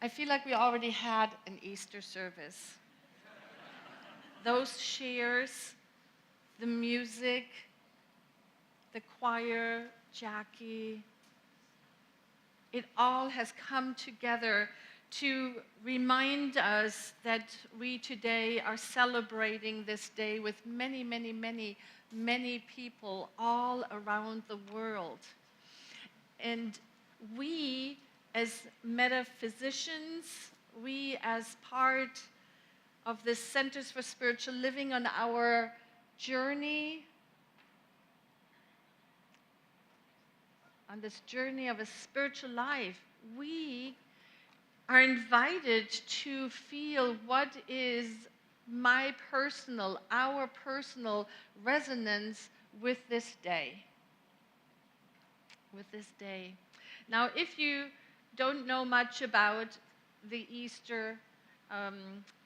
I feel like we already had an Easter service. Those shares, the music, the choir, Jackie, it all has come together to remind us that we today are celebrating this day with many, many, many, many people all around the world. And we, as metaphysicians, we as part of the Centers for Spiritual Living on our journey, on this journey of a spiritual life, we are invited to feel what is our personal resonance with this day. Now, if you don't know much about the Easter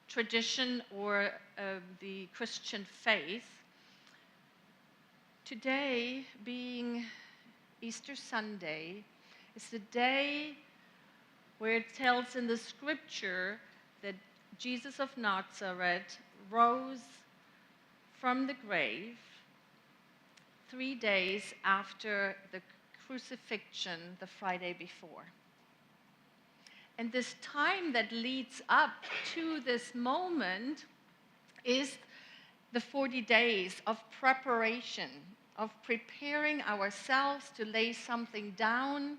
tradition or the Christian faith, today being Easter Sunday is the day where it tells in the scripture that Jesus of Nazareth rose from the grave 3 days after the crucifixion the Friday before. And this time that leads up to this moment is the 40 days of preparation, of preparing ourselves to lay something down,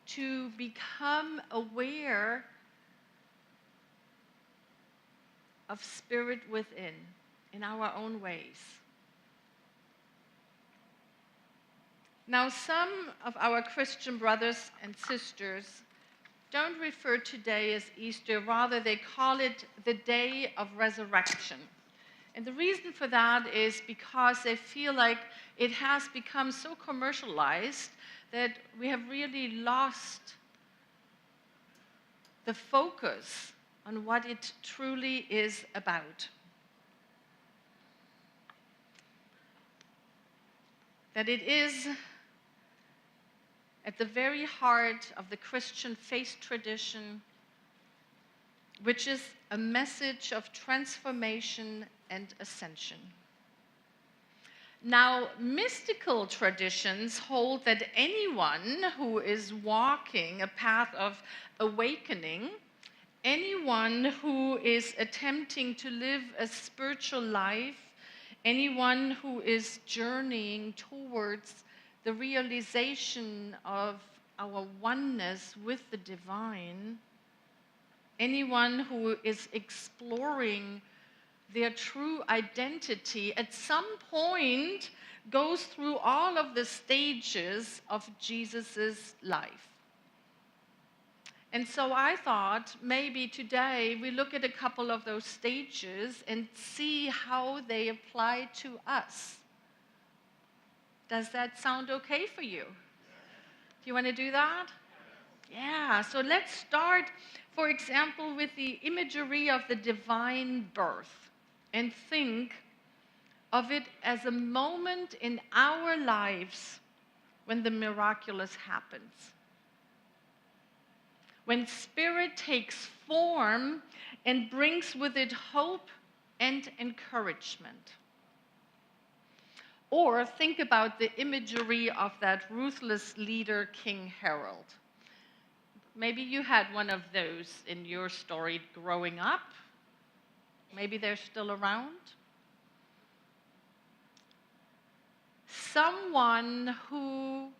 to become aware of spirit within in our own ways. Now, some of our Christian brothers and sisters don't refer to today as Easter, rather they call it the day of resurrection. And the reason for that is because they feel like it has become so commercialized that we have really lost the focus on what it truly is about. That it is at the very heart of the Christian faith tradition, which is a message of transformation and ascension. Now, mystical traditions hold that anyone who is walking a path of awakening, anyone who is attempting to live a spiritual life, anyone who is journeying towards the realization of our oneness with the divine, anyone who is exploring their true identity at some point goes through all of the stages of Jesus' life. And so I thought maybe today we look at a couple of those stages and see how they apply to us. Does that sound okay for you? Do you want to do that? Yeah, so let's start, for example, with the imagery of the divine birth and think of it as a moment in our lives when the miraculous happens. When spirit takes form and brings with it hope and encouragement. Or think about the imagery of that ruthless leader, King Harold. Maybe you had one of those in your story growing up. Maybe they're still around. Someone who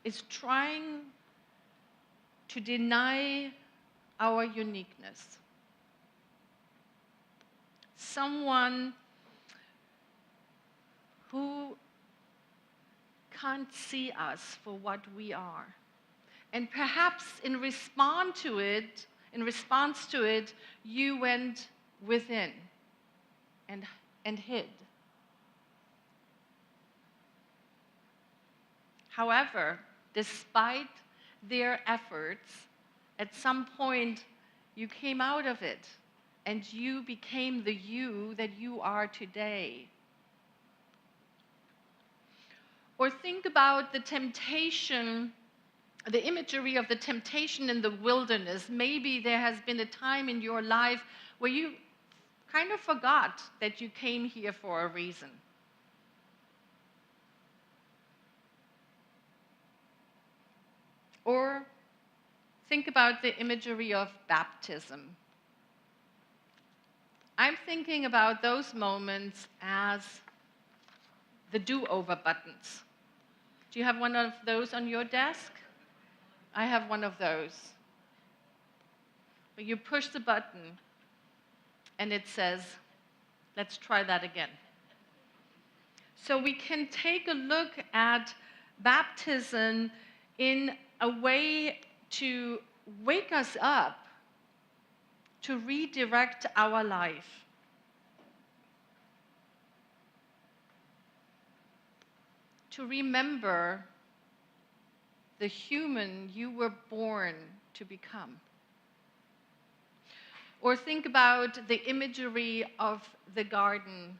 is trying to deny our uniqueness. Someone who can't see us for what we are. And perhaps in response to it, you went within and hid. However, despite their efforts, at some point you came out of it and you became the you that you are today. Or think about the temptation the imagery of the temptation in the wilderness. Maybe there has been a time in your life where you kind of forgot that you came here for a reason. Or think about the imagery of baptism. I'm thinking about those moments as the do-over buttons. Do you have one of those on your desk? I have one of those. Where you push the button and it says, let's try that again. So we can take a look at baptism in a way to wake us up, to redirect our life. To remember the human you were born to become. Or think about the imagery of the garden,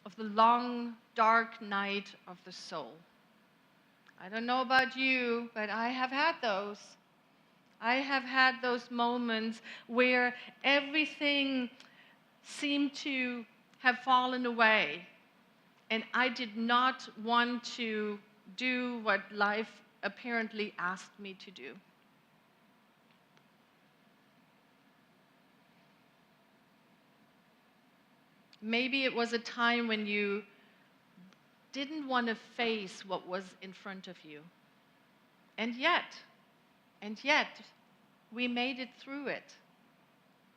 of the long, dark night of the soul. I don't know about you, but I have had those. I have had those moments where everything seemed to have fallen away, and I did not want to do what life apparently asked me to do. Maybe it was a time when you didn't want to face what was in front of you. And yet, we made it through it.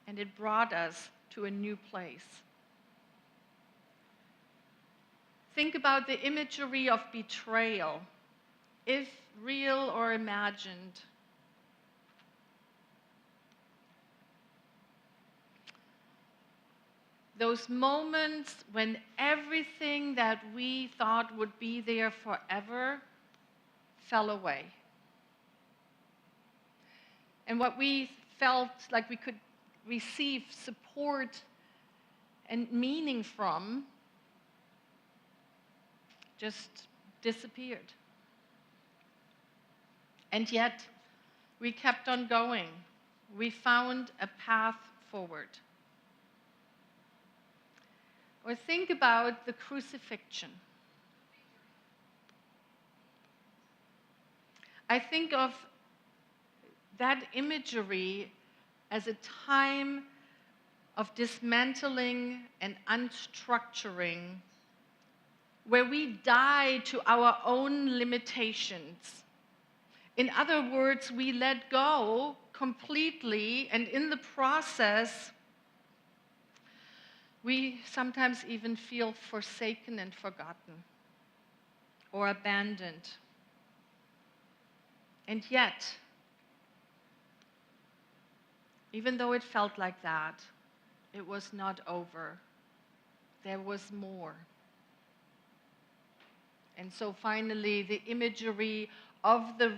And it brought us to a new place. Think about the imagery of betrayal, if real or imagined. Those moments when everything that we thought would be there forever fell away. And what we felt like we could receive support and meaning from just disappeared. And yet, we kept on going. We found a path forward. Or think about the crucifixion. I think of that imagery as a time of dismantling and unstructuring, where we die to our own limitations. In other words, we let go completely, and in the process, we sometimes even feel forsaken and forgotten or abandoned. And yet, even though it felt like that, it was not over. There was more. And so finally, the imagery of the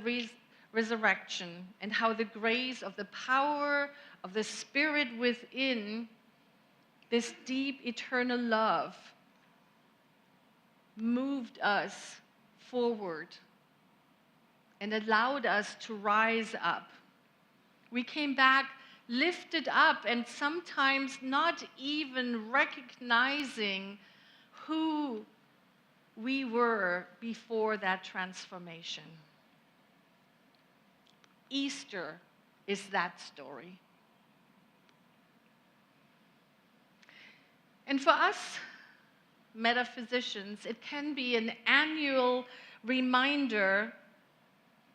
resurrection and how the grace of the power of the Spirit within, this deep eternal love, moved us forward and allowed us to rise up. We came back lifted up and sometimes not even recognizing who we were before that transformation. Easter is that story. And for us metaphysicians, it can be an annual reminder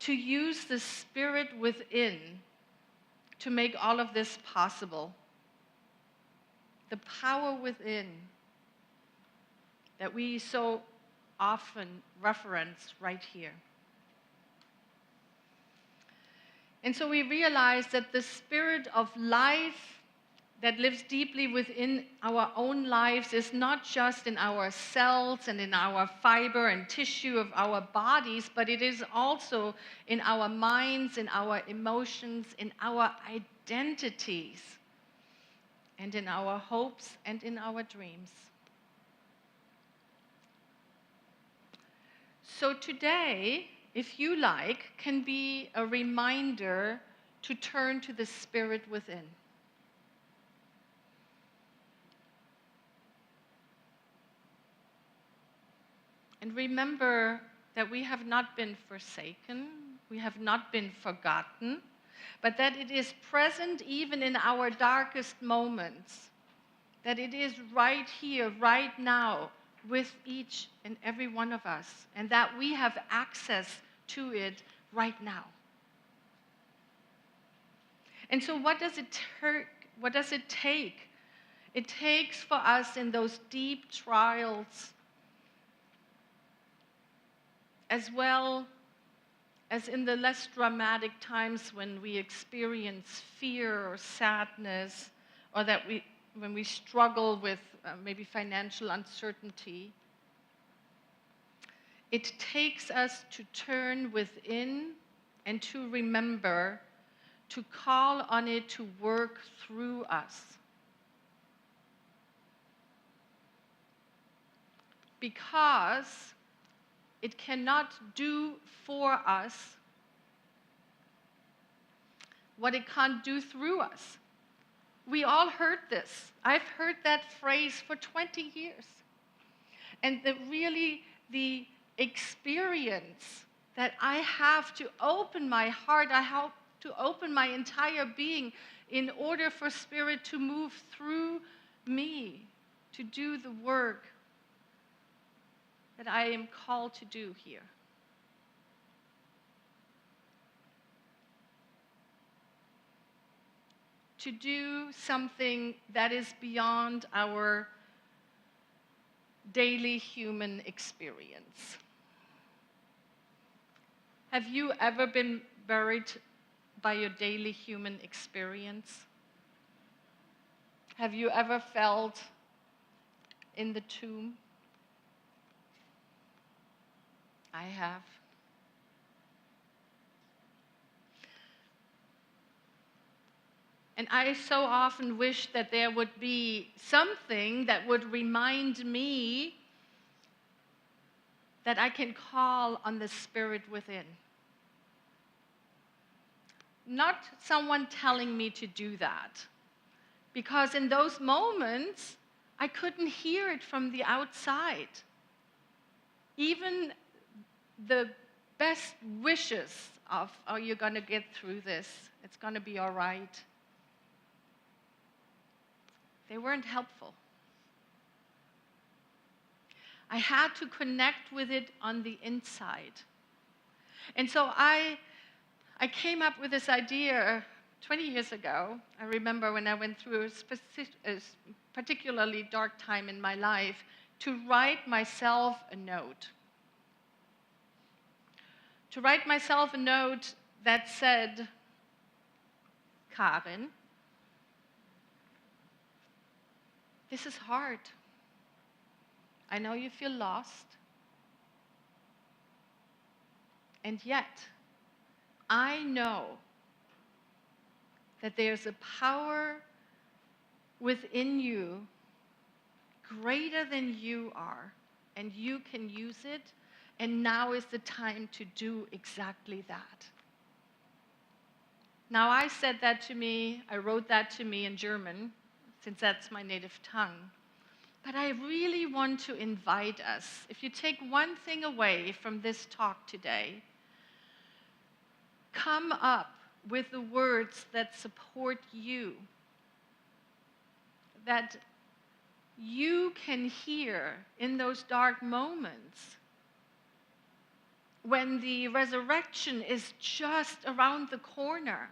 to use the Spirit within to make all of this possible. The power within that we so often reference right here. And so we realize that the Spirit of life that lives deeply within our own lives is not just in our cells and in our fiber and tissue of our bodies, but it is also in our minds, in our emotions, in our identities, and in our hopes and in our dreams. So today, if you like, can be a reminder to turn to the Spirit within. And remember that we have not been forsaken, we have not been forgotten, but that it is present even in our darkest moments, that it is right here, right now, with each and every one of us, and that we have access to it right now. And so what does it take? It takes for us in those deep trials, as well as in the less dramatic times when we experience fear or sadness, or when we struggle with maybe financial uncertainty. It takes us to turn within and to remember to call on it to work through us. Because it cannot do for us what it can't do through us. We all heard this. I've heard that phrase for 20 years. And the experience that I have to open my heart, I have to open my entire being in order for Spirit to move through me, to do the work that I am called to do here. To do something that is beyond our daily human experience. Have you ever been buried by your daily human experience? Have you ever felt in the tomb? I have. And I so often wish that there would be something that would remind me that I can call on the Spirit within. Not someone telling me to do that. Because in those moments, I couldn't hear it from the outside. Even the best wishes of, oh, you're going to get through this, it's going to be all right, they weren't helpful. I had to connect with it on the inside. And so I came up with this idea 20 years ago. I remember when I went through a particularly dark time in my life, to write myself a note. To write myself a note that said, Karin, this is hard. I know you feel lost. And yet, I know that there's a power within you greater than you are, and you can use it, and now is the time to do exactly that. Now, I said that to me, I wrote that to me in German, since that's my native tongue. But I really want to invite us, if you take one thing away from this talk today, come up with the words that support you, that you can hear in those dark moments when the resurrection is just around the corner,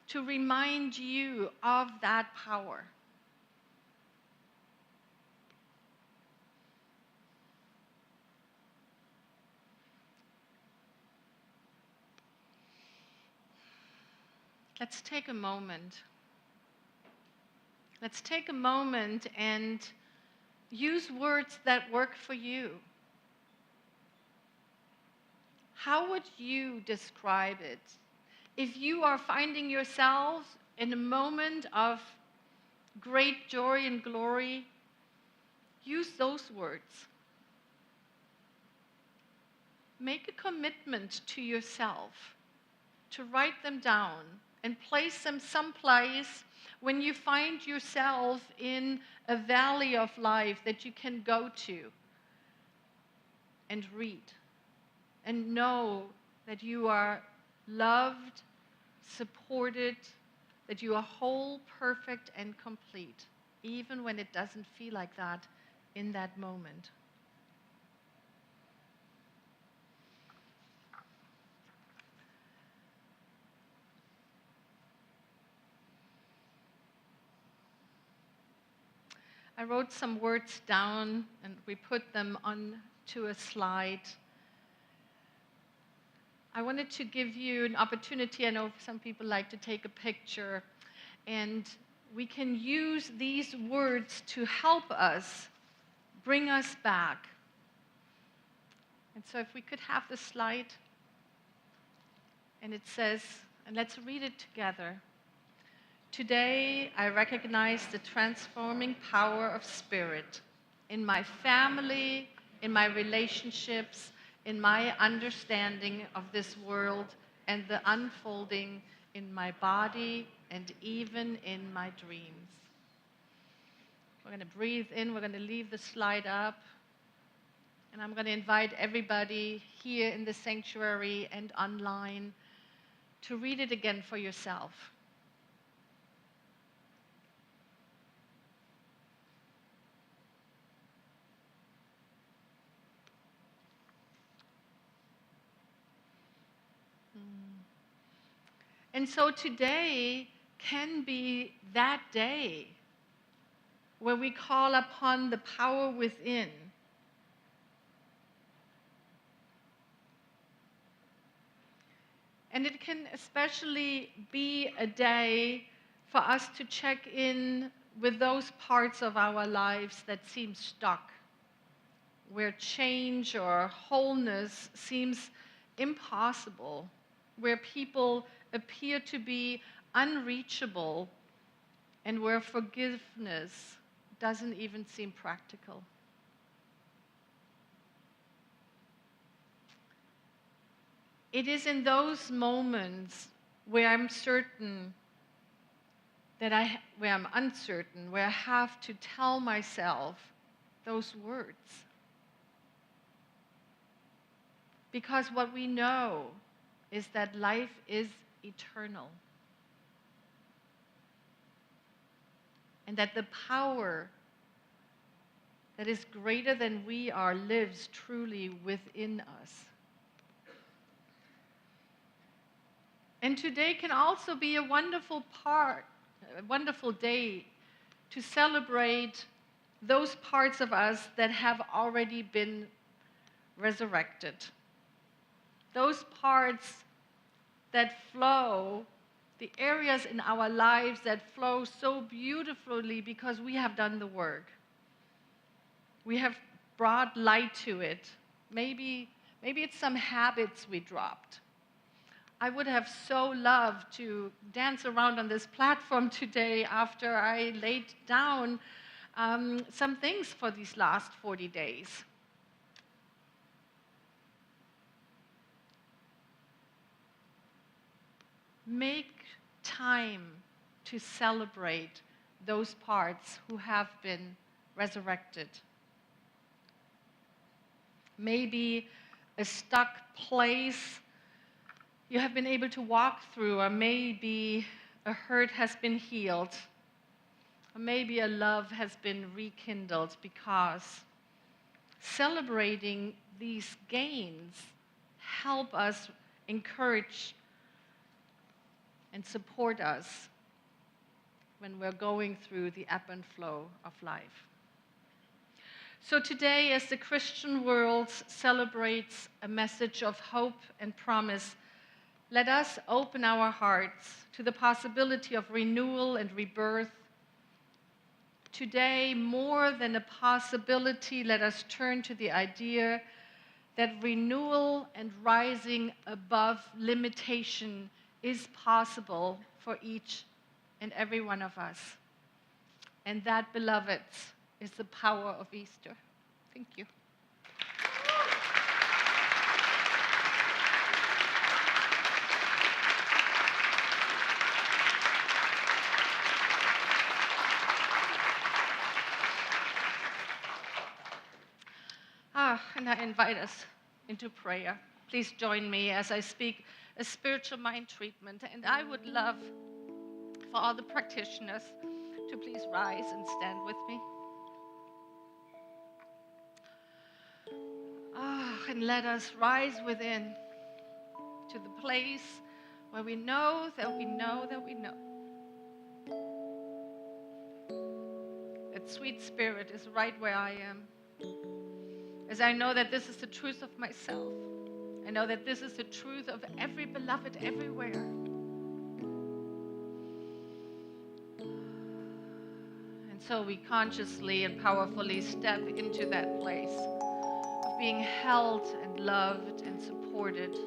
to remind you of that power. Let's take a moment. Let's take a moment and use words that work for you. How would you describe it? If you are finding yourself in a moment of great joy and glory, use those words. make a commitment to yourself to write them down and place them someplace when you find yourself in a valley of life that you can go to and read and know that you are loved, supported, that you are whole, perfect, and complete, even when it doesn't feel like that in that moment. I wrote some words down and we put them onto a slide. I wanted to give you an opportunity. I know some people like to take a picture, and we can use these words to help us, bring us back. And so if we could have the slide, and it says, and let's read it together. Today, I recognize the transforming power of spirit in my family, in my relationships, in my understanding of this world, and the unfolding in my body and even in my dreams. We're going to breathe in. We're going to leave the slide up. And I'm going to invite everybody here in the sanctuary and online to read it again for yourself. And so today can be that day where we call upon the power within. And it can especially be a day for us to check in with those parts of our lives that seem stuck, where change or wholeness seems impossible, where people appear to be unreachable, and where forgiveness doesn't even seem practical. It is in those moments where I'm certain where I'm uncertain, where I have to tell myself those words. Because what we know is that life is eternal. And that the power that is greater than we are lives truly within us. And today can also be a wonderful day to celebrate those parts of us that have already been resurrected. Those parts that flow, the areas in our lives that flow so beautifully because we have done the work. We have brought light to it. Maybe it's some habits we dropped. I would have so loved to dance around on this platform today after I laid down some things for these last 40 days. Make time to celebrate those parts who have been resurrected. Maybe a stuck place you have been able to walk through, or maybe a hurt has been healed, or maybe a love has been rekindled, because celebrating these gains help us encourage and support us when we're going through the ebb and flow of life. So today, as the Christian world celebrates a message of hope and promise, let us open our hearts to the possibility of renewal and rebirth. Today, more than a possibility, let us turn to the idea that renewal and rising above limitation is possible for each and every one of us. And that, beloveds, is the power of Easter. Thank you. And I invite us into prayer. Please join me as I speak a spiritual mind treatment. And I would love for all the practitioners to please rise and stand with me. And let us rise within to the place where we know that we know that we know that sweet spirit is right where I am. As I know that this is the truth of myself. I know that this is the truth of every beloved everywhere. And so we consciously and powerfully step into that place of being held and loved and supported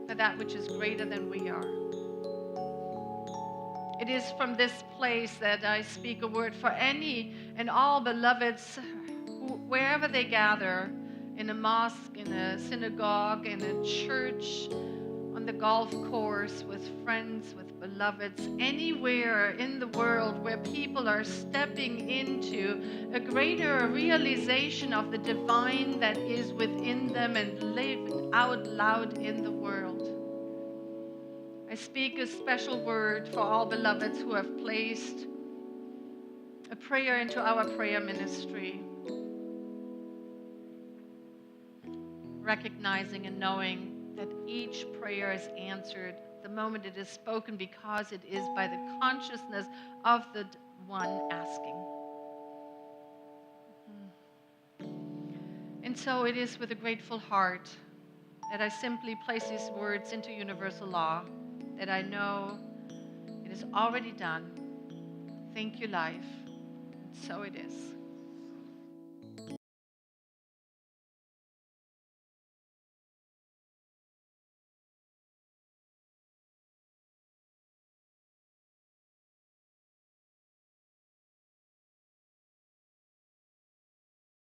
by that which is greater than we are. It is from this place that I speak a word for any and all beloveds, wherever they gather, in a mosque, in a synagogue, in a church, on the golf course, with friends, with beloveds, anywhere in the world where people are stepping into a greater realization of the divine that is within them and live out loud in the world. I speak a special word for all beloveds who have placed a prayer into our prayer ministry, recognizing and knowing that each prayer is answered the moment it is spoken, because it is by the consciousness of the one asking. And so it is with a grateful heart that I simply place these words into universal law, that I know it is already done. Thank you, life. And so it is.